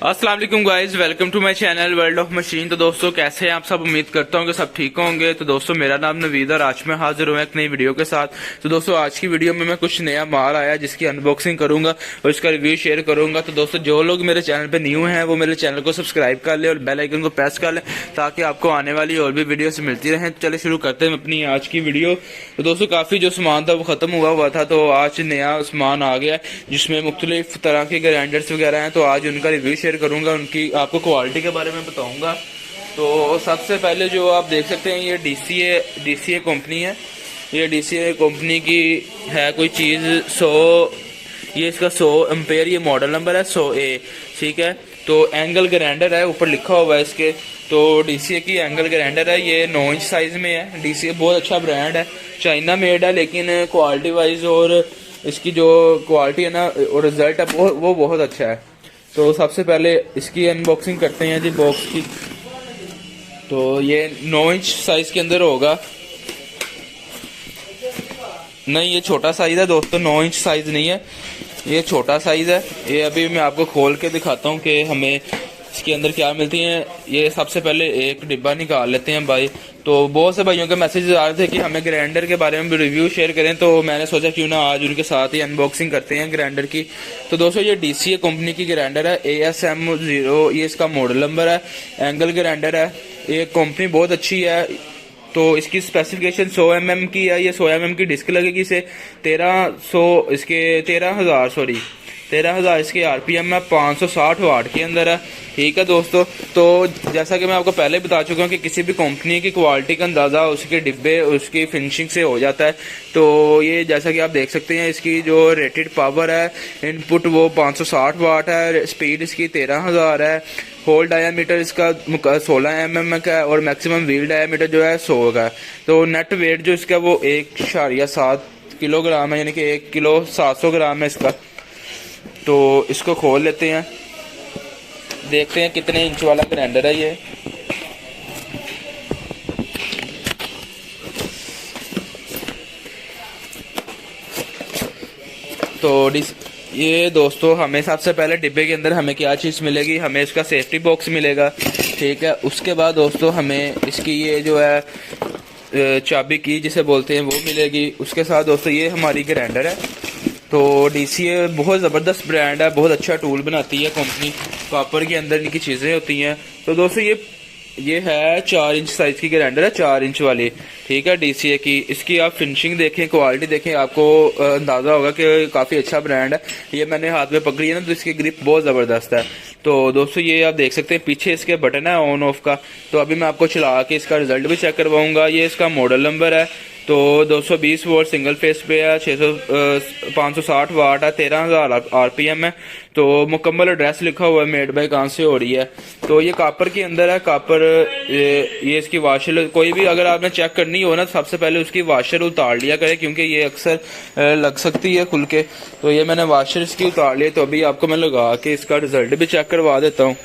अस्सलाम वालेकुम guys, welcome to my channel world of machine. तो दोस्तों कैसे हैं आप सब? उम्मीद करता हूँ कि सब ठीक होंगे। तो दोस्तों मेरा नाम नवीद और आज मैं हाजिर हूँ एक नई वीडियो के साथ। तो दोस्तों आज की वीडियो में मैं कुछ नया माल आया जिसकी अनबॉक्सिंग करूंगा और इसका रिव्यू शेयर करूंगा। तो दोस्तों जो लोग मेरे चैनल पे न्यू हैं वो मेरे चैनल को सब्सक्राइब कर ले और बेल आइकन को प्रेस कर ले ताकि आपको आने वाली और भी वीडियो मिलती रहे। चले शुरू करते हैं अपनी आज की वीडियो। तो दोस्तों काफी जो सामान था वो खत्म हुआ था, तो आज नया सामान आ गया जिसमें मुख्तलिफ तरह के ग्राइंडर्स वगैरह हैं। तो आज उनका रिव्यू शेयर करूंगा, उनकी आपको क्वालिटी के बारे में बताऊंगा। तो सबसे पहले जो आप देख सकते हैं ये डीसीए कंपनी है। ये डीसीए कंपनी की है कोई चीज़ 100, ये इसका 100 एम्पेयर ये मॉडल नंबर है 100A, ठीक है। तो एंगल ग्राइंडर है, ऊपर लिखा हुआ है इसके। तो डीसीए की एंगल ग्राइंडर है, ये 9 इंच साइज में है। डीसीए बहुत अच्छा ब्रांड है, चाइना मेड है, लेकिन क्वालिटी वाइज और इसकी जो क्वालिटी है ना और रिजल्ट है वो बहुत अच्छा है। तो सबसे पहले इसकी अनबॉक्सिंग करते हैं जी बॉक्स की। तो ये 9 इंच साइज के अंदर होगा, नहीं ये छोटा साइज है दोस्तों, 9 इंच साइज नहीं है, ये छोटा साइज है। ये अभी मैं आपको खोल के दिखाता हूँ कि हमें इसके अंदर क्या मिलती हैं। ये सबसे पहले एक डिब्बा निकाल लेते हैं भाई। तो बहुत से भाइयों के मैसेज आ रहे थे कि हमें ग्राइंडर के बारे में भी रिव्यू शेयर करें, तो मैंने सोचा क्यों ना आज उनके साथ ही अनबॉक्सिंग करते हैं ग्राइंडर की। तो दोस्तों ये डीसीए कंपनी की ग्राइंडर है, ASM0 ये इसका मॉडल नंबर है। एंगल ग्राइंडर है, ये कंपनी बहुत अच्छी है। तो इसकी स्पेसिफिकेशन 100 mm की है, ये 100 mm की डिस्क लगेगी इसे। 13,000 इसके आरपीएम है, 560 वाट के अंदर है, ठीक है दोस्तों। तो जैसा कि मैं आपको पहले बता चुका हूँ कि किसी भी कंपनी की क्वालिटी का अंदाज़ा उसके डिब्बे उसकी फिनिशिंग से हो जाता है। तो ये जैसा कि आप देख सकते हैं इसकी जो रेटेड पावर है इनपुट वो 560 वाट है, स्पीड इसकी 13,000 है, होल डायामीटर इसका 16 mm का है और मैक्सिमम व्हील डायामीटर जो है 100 का है। तो नेट वेट जो इसका वो 1.7 किलोग्राम है, यानी कि 1 किलो 700 ग्राम है इसका। तो इसको खोल लेते हैं, देखते हैं कितने इंच वाला ग्राइंडर है ये। तो ये दोस्तों हमें सबसे पहले डिब्बे के अंदर हमें क्या चीज़ मिलेगी, हमें इसका सेफ्टी बॉक्स मिलेगा, ठीक है। उसके बाद दोस्तों हमें इसकी ये जो है चाबी की जिसे बोलते हैं वो मिलेगी। उसके साथ दोस्तों ये हमारी ग्राइंडर है। तो डीसीए बहुत ज़बरदस्त ब्रांड है, बहुत अच्छा टूल बनाती है कंपनी, कॉपर के अंदर इनकी चीज़ें होती हैं। तो दोस्तों ये है 4 इंच साइज़ की ग्राइंडर है, 4 इंच वाली, ठीक है डीसीए की। इसकी आप फिनिशिंग देखें, क्वालिटी देखें, आपको अंदाज़ा होगा कि काफ़ी अच्छा ब्रांड है। ये मैंने हाथ में पकड़ी है ना, तो इसकी ग्रिप बहुत ज़बरदस्त है। तो दोस्तों ये आप देख सकते हैं पीछे इसके बटन है ऑन ऑफ का। तो अभी मैं आपको चला के इसका रिजल्ट भी चेक करवाऊंगा। ये इसका मॉडल नंबर है। तो 220 वोल्ट सिंगल फेस पे है, 560 वाट है, 13,000 आरपीएम है। तो मुकम्मल एड्रेस लिखा हुआ है, मेड बाय कहाँ से हो रही है। तो ये कॉपर के अंदर है, कॉपर। ये इसकी वाशर कोई भी अगर आपने चेक करनी हो ना, सबसे पहले उसकी वाशर उतार लिया करें क्योंकि ये अक्सर लग सकती है खुल के। तो ये मैंने वाशर इसकी उतार ली, तो अभी आपको मैं लगा के इसका रिजल्ट भी चेक करवा देता हूँ।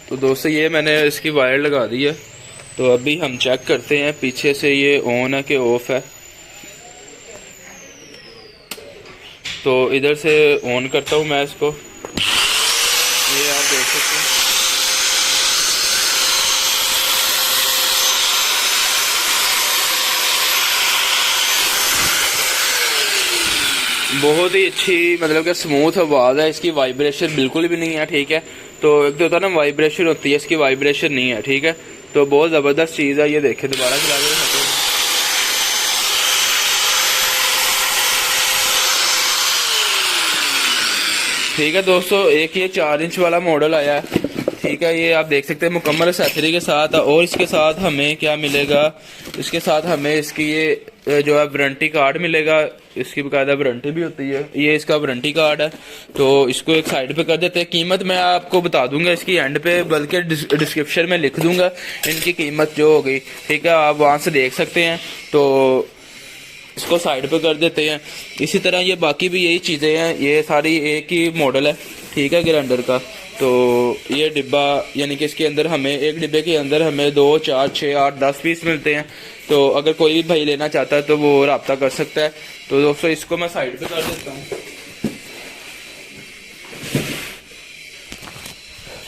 तो दोस्तों ये मैंने इसकी वायर लगा दी है। तो अभी हम चेक करते हैं पीछे से ये ऑन है कि ऑफ है। तो इधर से ऑन करता हूँ मैं इसको, ये आप देख सकते हैं। बहुत ही अच्छी मतलब कि स्मूथ आवाज़ है इसकी, वाइब्रेशन बिल्कुल भी नहीं है, ठीक है। तो एक तो होता है ना वाइब्रेशन होती है, इसकी वाइब्रेशन नहीं है, ठीक है। तो बहुत ज़बरदस्त चीज़ है, ये देखें दोबारा चला के दिखाते हैं। ठीक है दोस्तों, एक ये 4 इंच वाला मॉडल आया है, ठीक है। ये आप देख सकते हैं मुकम्मल एक्सेसरी के साथ। और इसके साथ हमें क्या मिलेगा, इसके साथ हमें इसकी ये जो है वारंटी कार्ड मिलेगा। इसकी बाकायदा वारंटी भी होती है, ये इसका वारंटी कार्ड है। तो इसको एक साइड पे कर देते हैं। कीमत मैं आपको बता दूंगा इसकी एंड पे, बल्कि डिस्क्रिप्शन में लिख दूंगा इनकी कीमत जो हो गई, ठीक है, आप वहाँ से देख सकते हैं। तो इसको साइड पे कर देते हैं। इसी तरह ये बाकी भी यही चीज़ें हैं, ये सारी एक ही मॉडल है, ठीक है, ग्राइंडर का। तो ये डिब्बा यानी कि इसके अंदर हमें, एक डिब्बे के अंदर हमें 2, 4, 6, 8, 10 पीस मिलते हैं। तो अगर कोई भी भाई लेना चाहता है तो वो रब्ता कर सकता है। तो दोस्तों इसको मैं साइड पे कर देता हूँ।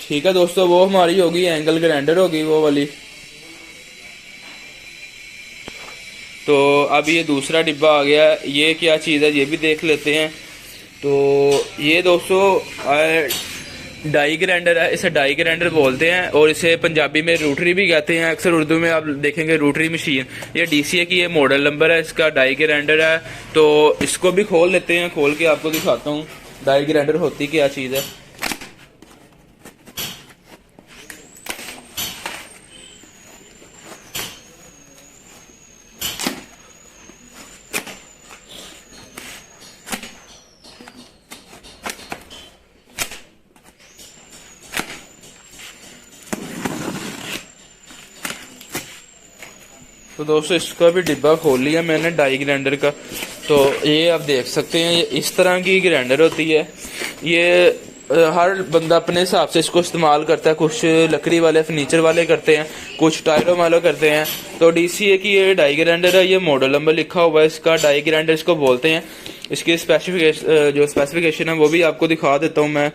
ठीक है दोस्तों, वो हमारी होगी एंगल ग्राइंडर होगी वो वाली। तो अब ये दूसरा डिब्बा आ गया, ये क्या चीज़ है ये भी देख लेते हैं। तो ये दोस्तों डाई ग्राइंडर है, इसे डाई ग्राइंडर बोलते हैं और इसे पंजाबी में रूटरी भी कहते हैं, अक्सर उर्दू में आप देखेंगे रूटरी मशीन। ये DCA की ये मॉडल नंबर है, इसका डाई ग्राइंडर है। तो इसको भी खोल लेते हैं, खोल के आपको दिखाता हूँ डाई ग्राइंडर होती क्या चीज़ है। तो दोस्तों इसका भी डिब्बा खोल लिया मैंने डाई ग्राइंडर का। तो ये आप देख सकते हैं, ये इस तरह की ग्राइंडर होती है। ये हर बंदा अपने हिसाब से इसको इस्तेमाल करता है। कुछ लकड़ी वाले, फर्नीचर वाले करते हैं, कुछ टायरों वाले करते हैं। तो DCA की ये डाई ग्राइंडर है, ये मॉडल नंबर लिखा हुआ है इसका, डाई ग्राइंडर इसको बोलते हैं। इसकी स्पेसिफिकेशन है वो भी आपको दिखा देता हूँ मैं।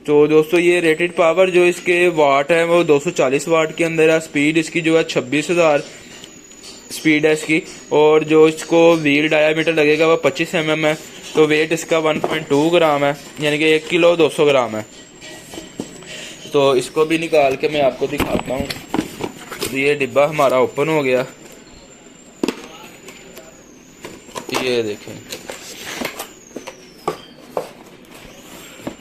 तो दोस्तों ये रेटेड पावर जो इसके वाट है वो 240 वाट के अंदर है। स्पीड इसकी जो है 26,000 स्पीड है इसकी। और जो इसको व्हील डायामीटर लगेगा वो 25 mm है। तो वेट इसका 1.2 ग्राम है, यानी कि 1 किलो 200 ग्राम है। तो इसको भी निकाल के मैं आपको दिखाता हूँ। तो ये डिब्बा हमारा ओपन हो गया, ये देखें।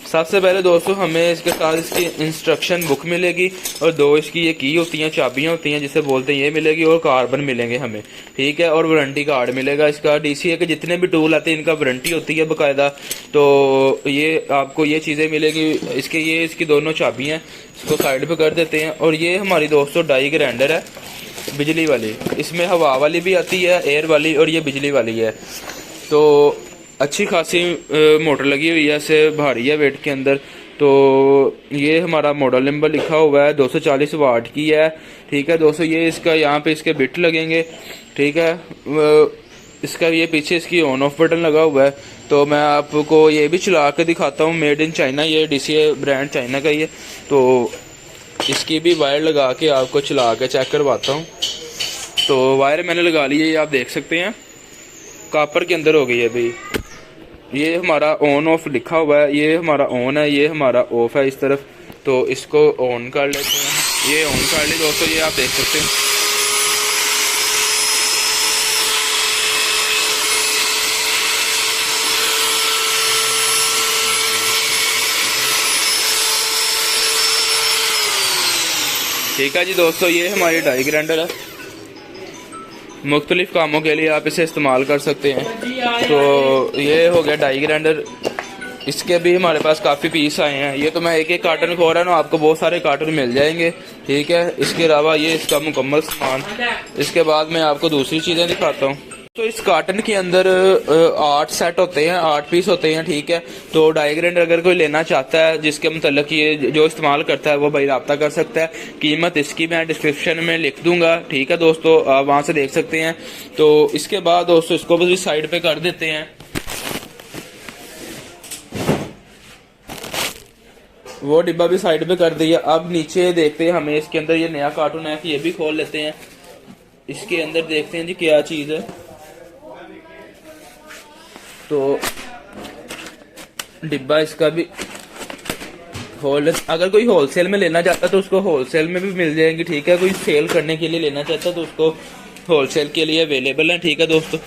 सबसे पहले दोस्तों हमें इसके साथ इसकी इंस्ट्रक्शन बुक मिलेगी और 2 इसकी ये की होती हैं, चाबियां होती हैं जिसे बोलते हैं, ये मिलेगी और कार्बन मिलेंगे हमें। ठीक है, और वारंटी कार्ड मिलेगा इसका। DCA के जितने भी टूल आते हैं इनका वारंटी होती है बाकायदा। तो ये आपको ये चीज़ें मिलेगी। इसकी दोनों चाबियाँ, इसको साइड पर कर देते हैं। और ये हमारी दोस्तों डाई ग्राइंडर है बिजली वाली, इसमें हवा वाली भी आती है, एयर वाली, और ये बिजली वाली है। तो अच्छी खासी मोटर लगी हुई है, इसे भारी है वेट के अंदर। तो ये हमारा मॉडल नंबर लिखा हुआ है, 240 वाट की है। ठीक है दोस्तों, ये इसका यहाँ पे इसके बिट लगेंगे। ठीक है, इसका ये पीछे इसकी ऑन ऑफ बटन लगा हुआ है। तो मैं आपको ये भी चला के दिखाता हूँ, मेड इन चाइना, ये DCA ब्रांड चाइना का ही है। तो इसकी भी वायर लगा के आपको चला के चेक करवाता हूँ। तो वायर मैंने लगा ली है, ये आप देख सकते हैं कॉपर के अंदर हो गई है भाई। ये हमारा ऑन ऑफ लिखा हुआ है, ये हमारा ऑन है, ये हमारा ऑफ है इस तरफ। तो इसको ऑन कर लेते हैं, ये ऑन कर ली दोस्तों, ये आप देख सकते हैं। ठीक है जी दोस्तों, ये हमारी डाई ग्राइंडर है, मुख्तलिफ कामों के लिए आप इसे इस्तेमाल कर सकते हैं। तो ये हो गया डाई ग्राइंडर। इसके भी हमारे पास काफ़ी पीस आए हैं। ये तो मैं एक कार्टन खोल रहा हूँ, आपको बहुत सारे कार्टन मिल जाएंगे। ठीक है, इसके अलावा ये इसका मुकम्मल सामान। इसके बाद मैं आपको दूसरी चीज़ें दिखाता हूँ। तो इस कार्टन के अंदर 8 सेट होते हैं, 8 पीस होते हैं। ठीक है, तो डाई ग्राइंडर अगर कोई लेना चाहता है जिसके मतलब ये जो इस्तेमाल करता है वो भाई रब्ता कर सकता है। कीमत इसकी मैं डिस्क्रिप्शन में लिख दूंगा। ठीक है दोस्तों, आप वहाँ से देख सकते हैं। तो इसके बाद दोस्तों इसको भी साइड पे कर देते हैं। वो डिब्बा भी साइड पे कर दिया। अब नीचे देखते हैं, हमें इसके अंदर ये नया कार्टून है, ये भी खोल लेते हैं। इसके अंदर देखते हैं जी क्या चीज़ है। तो डिब्बा इसका भी खोल, अगर कोई होलसेल में लेना चाहता तो उसको होलसेल में भी मिल जाएंगी। ठीक है, कोई सेल करने के लिए लेना चाहता तो उसको होलसेल के लिए अवेलेबल है। ठीक है दोस्तों,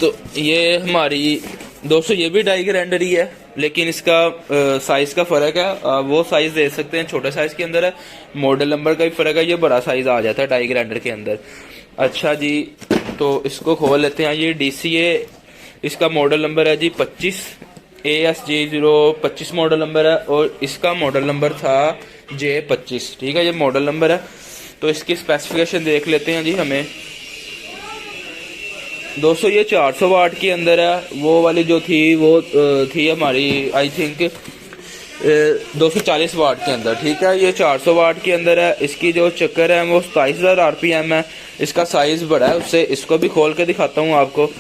तो ये हमारी दोस्तों ये भी डाई ग्राइंडर ही है, लेकिन इसका साइज का फर्क है। वो साइज दे सकते हैं, छोटे साइज के अंदर है। मॉडल नंबर का भी फर्क है, ये बड़ा साइज आ जाता है डाई ग्राइंडर के अंदर। अच्छा जी, तो इसको खोल लेते हैं। ये DCA, इसका मॉडल नंबर है जी 25 ASG025 मॉडल नंबर है, और इसका मॉडल नंबर था J25। ठीक है, ये मॉडल नंबर है। तो इसकी स्पेसिफिकेशन देख लेते हैं जी हमें। दोस्तों ये 400 वाट के अंदर है। वो वाली जो थी वो थी हमारी आई थिंक 240 वाट के अंदर, ठीक है। ये 400 वाट के अंदर है। इसकी जो चक्कर है वो 27,000 RPM है। इसका साइज बड़ा है उससे। इसको भी खोल के दिखाता हूँ आपको।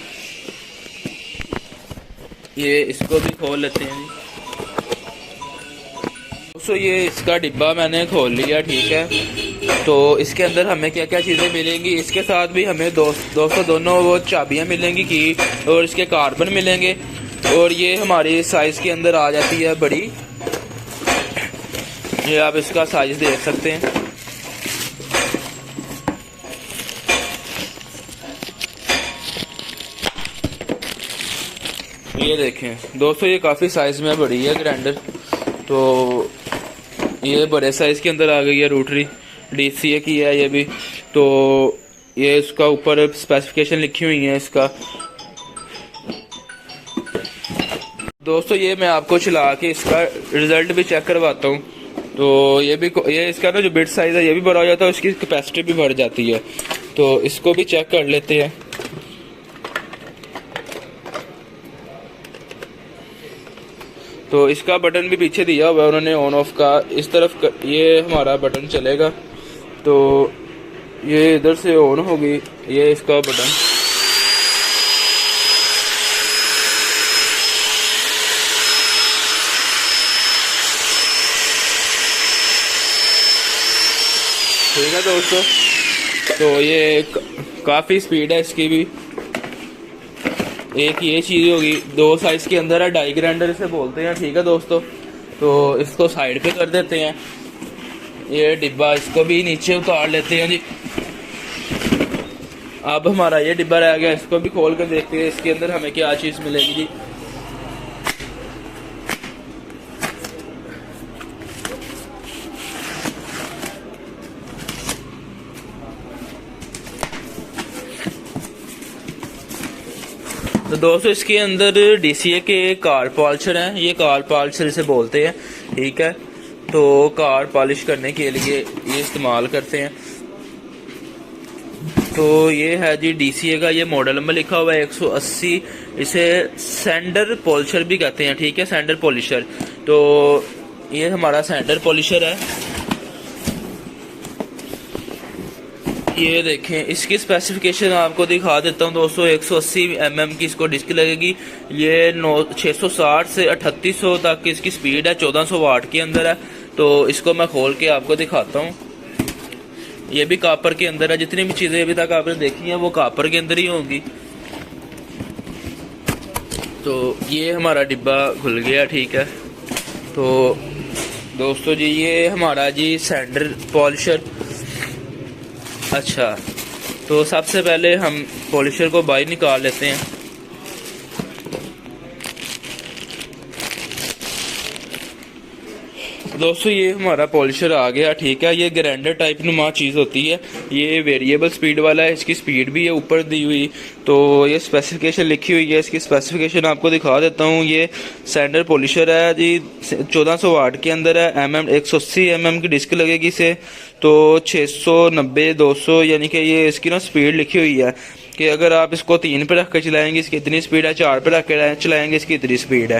ये इसको भी खोल लेते हैं जी। दोस्तों ये इसका डिब्बा मैंने खोल लिया, ठीक है। तो इसके अंदर हमें क्या क्या चीज़ें मिलेंगी, इसके साथ भी हमें दोस्तों दोनों वो चाबियाँ मिलेंगी की, और इसके कार्बन मिलेंगे। और ये हमारी साइज़ के अंदर आ जाती है बड़ी। ये आप इसका साइज देख सकते हैं। ये देखें दोस्तों, ये काफ़ी साइज में बड़ी है ग्राइंडर। तो ये बड़े साइज के अंदर आ गई है। रोटरी DCA की है ये भी। तो ये इसका ऊपर स्पेसिफिकेशन लिखी हुई है इसका। दोस्तों ये मैं आपको चला के इसका रिजल्ट भी चेक करवाता हूँ। तो ये इसका ना जो बिट साइज है ये भी बड़ा हो जाता है, उसकी कैपेसिटी भी बढ़ जाती है। तो इसको भी चेक कर लेते हैं। तो इसका बटन भी पीछे दिया हुआ है उन्होंने ऑन ऑफ का। इस तरफ ये हमारा बटन चलेगा। तो ये इधर से ऑन होगी ये इसका बटन। ठीक है दोस्तों। तो ये काफ़ी स्पीड है इसकी भी। एक ये चीज़ होगी, 2 साइज के अंदर है। डाई ग्राइंडर इसे बोलते हैं, ठीक है दोस्तों। तो इसको साइड पे कर देते हैं। ये डिब्बा इसको भी नीचे उतार लेते हैं जी। अब हमारा ये डिब्बा रह गया, इसको भी खोल कर देखते हैं इसके अंदर हमें क्या चीज़ मिलेगी जी। तो दोस्तों इसके अंदर DCA के कार पॉलिशर हैं। ये कार पॉलिशर इसे बोलते हैं, ठीक है। तो कार पॉलिश करने के लिए ये इस्तेमाल करते हैं। तो ये है जी DCA का, ये मॉडल नंबर लिखा हुआ है 180। इसे सैंडर पॉलिशर भी कहते हैं, ठीक है, सैंडर पॉलिशर। तो ये हमारा सैंडर पॉलिशर है। ये देखें, इसकी स्पेसिफिकेशन आपको दिखा देता हूँ दोस्तों। 180 mm की इसको डिस्क लगेगी। ये 660 से 3800 तक इसकी स्पीड है। 1400 वाट के अंदर है। तो इसको मैं खोल के आपको दिखाता हूँ। ये भी कापर के अंदर है। जितनी भी चीज़ें अभी तक आपने देखी हैं वो कापर के अंदर ही होंगी। तो ये हमारा डिब्बा खुल गया, ठीक है। तो दोस्तों जी ये हमारा जी सैंडर पॉलिशर। अच्छा, तो सबसे पहले हम पॉलिशर को बाहर निकाल लेते हैं। दोस्तों ये हमारा पॉलिशर आ गया, ठीक है। ये ग्राइंडर टाइप नुमा चीज़ होती है। ये वेरिएबल स्पीड वाला है। इसकी स्पीड भी है ऊपर दी हुई। तो ये स्पेसिफिकेशन लिखी हुई है। इसकी स्पेसिफिकेशन आपको दिखा देता हूँ। ये सैंडर पॉलिशर है जी। 1400 वाट के अंदर है। 180 mm की डिस्क लगेगी इसे। तो 690 200 यानी कि ये इसकी ना स्पीड लिखी हुई है कि अगर आप इसको 3 पे रख कर चलाएंगे इसकी इतनी स्पीड है, 4 पे रख कर चलाएंगे इसकी इतनी स्पीड है।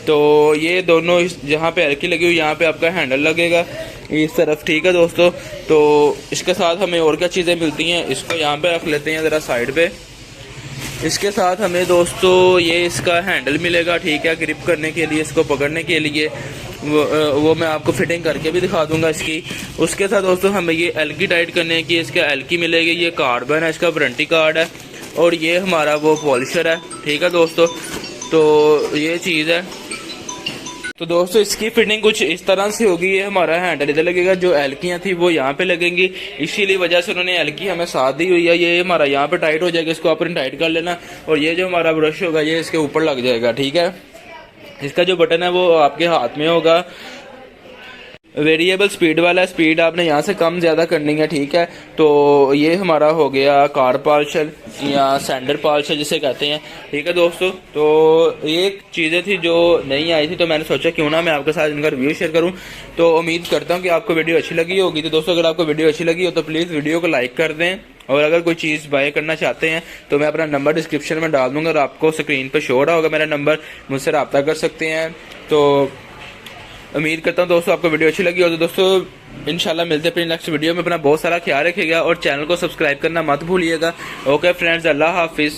तो ये दोनों जहाँ पे हल्की लगी हुई यहाँ पे आपका हैंडल लगेगा इस तरफ, ठीक है दोस्तों। तो इसके साथ हमें और क्या चीज़ें मिलती हैं, इसको यहाँ पे रख लेते हैं ज़रा साइड पे। इसके साथ हमें दोस्तों ये इसका हैंडल मिलेगा, ठीक है, ग्रिप करने के लिए, इसको पकड़ने के लिए। वो मैं आपको फिटिंग करके भी दिखा दूंगा इसकी। उसके साथ दोस्तों हमें ये एलकी टाइट करने की इसका एलकी मिलेगी। ये कार्बन है, इसका वारंटी कार्ड है। और ये हमारा वो पॉलिशर है, ठीक है दोस्तों। तो ये चीज़ है। तो दोस्तों इसकी फिटिंग कुछ इस तरह से होगी। ये हमारा हैंडल इधर लगेगा, जो एलकियाँ थी वो यहाँ पे लगेंगी। इसीलिए वजह से उन्होंने एलकी हमें साथ दी हुई है। ये हमारा यहाँ पे टाइट हो जाएगा, इसको आपने टाइट कर लेना। और ये जो हमारा ब्रश होगा ये इसके ऊपर लग जाएगा, ठीक है। इसका जो बटन है वो आपके हाथ में होगा। वेरिएबल स्पीड वाला है, स्पीड आपने यहाँ से कम ज़्यादा करनी है, ठीक है। तो ये हमारा हो गया कार पॉलिशर या सैंडर पॉलिशर जिसे कहते हैं, ठीक है दोस्तों। तो ये चीज़ें थी जो नहीं आई थी, तो मैंने सोचा क्यों ना मैं आपके साथ इनका रिव्यू शेयर करूं। तो उम्मीद करता हूं कि आपको वीडियो अच्छी लगी होगी। तो दोस्तों अगर आपको वीडियो अच्छी लगी हो तो प्लीज़ वीडियो को लाइक कर दें। और अगर कोई चीज़ बाय करना चाहते हैं तो मैं अपना नंबर डिस्क्रिप्शन में डाल दूंगा और आपको स्क्रीन पर शो रहा होगा मेरा नंबर, मुझसे रब्ता कर सकते हैं। तो उम्मीद करता हूँ दोस्तों आपको वीडियो अच्छी लगी हो। तो दोस्तों इंशाल्लाह मिलते हैं अपनी नेक्स्ट वीडियो में। अपना बहुत सारा ख्याल रखिएगा और चैनल को सब्सक्राइब करना मत भूलिएगा। ओके फ्रेंड्स, अल्लाह हाफिज़।